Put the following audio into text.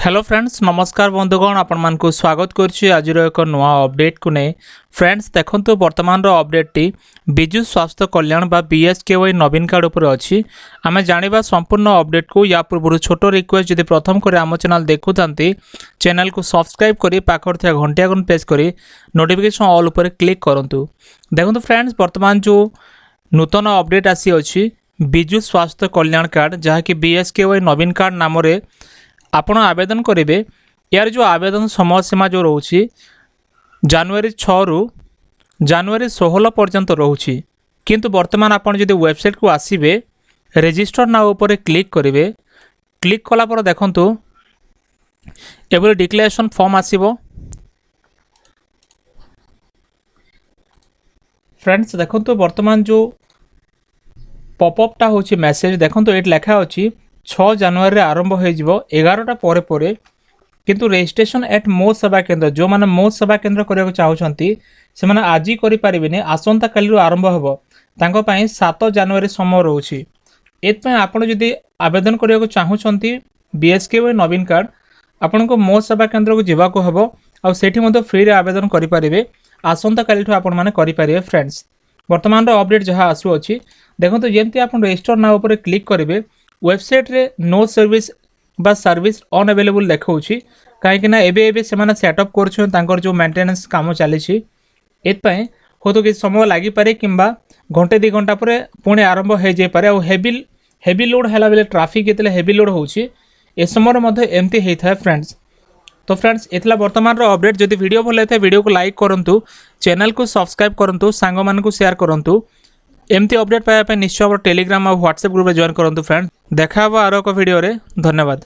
Hello friends नमस्कार बंधुगण आपण मानकु स्वागत करुच्ची आज एक नुआ अपडेट को नहीं फ्रेंड्स देखो वर्तमान अपडेट टी विजु स्वास्थ्य कल्याण बा बीएसकेवाई नवीन कार्ड उपर अच्छी आम जाना संपूर्ण अपडेट को या पूर्व छोट रिक्वेस्ट जब प्रथम कर आम चैनल देखुं चैनल को सब्सक्राइब कर पाखर थे घंटिया को प्रेस कर नोटिफिकेशन ऑल उपर क्लिक करूँ। देखो फ्रेंड्स वर्तमान जो नूतन अपडेट आसी अच्छी विजु स्वास्थ्य कल्याण कार्ड जहाँकि बीएसकेवाई नवीन कार्ड नाम आपण आवेदन करेंगे। यार जो आवेदन समय सीमा जो रोचे जनवरी 6 रु जनवरी 16 पर्यंत रोचे किंतु वर्तमान आपण जदि वेबसाइट को आसीबे रजिस्टर नाउ ऊपर क्लिक करेंगे। क्लिक कला पर देखंतु एबले डिक्लेरेशन फॉर्म आसीबो। फ्रेंड्स देखंतु वर्तमान जो पॉपअपटा होची मेसेज देखंतु एट लिखा अछि 6 जनवरी आरंभ हो 11टा पर किंतु रजिस्ट्रेशन एट मो सेवा केन्द्र जो माने मो सेवा केन्द्र करने को चाहते से माने आज ही करें आसंता काली आरंभ हो 7 जनवरी समय रोचे। एथपाई आपण जदि आवेदन करने को चाहते बीएसकेवाई नवीन कार्ड आपण को मो सेवा केन्द्र को जावाक हम आठी फ्री आवेदन करेंगे। आसंता काली आपण मैंने करेंगे। फ्रेंड्स वर्तमान अपडेट जहाँ आसुच्छी देखो जमी आप रजिस्टर ना उपर क्लिक करेंगे वेबसाइट रे नो सर्विस बा सर्विस अनअवेलेबल देखा कहीं एबे से सेटअप कर जो मेंटेनेंस काम चली एथपाई हो तो किसी समय लगिपे कि घंटे 2 घंटा पर पुणी आरंभ हो जापे और हेवी लोड है बेले ट्राफिक ये हेवी लोड होची ए समय एमती होता है। फ्रेंड्स तो फ्रेंड्स इतना वर्तमान अपडेट जदि वीडियो भल होता है वीडियो को लाइक करूँ चैनल को सब्सक्राइब करूँ सांग मान शेयर करूँ एमती अपडेट पाइबा निश्चय टेलीग्राम और व्हाट्सएप ग्रुप में जॉइन करूँ। फ्रेंड्स देखा आर एक वीडियो रे धन्यवाद।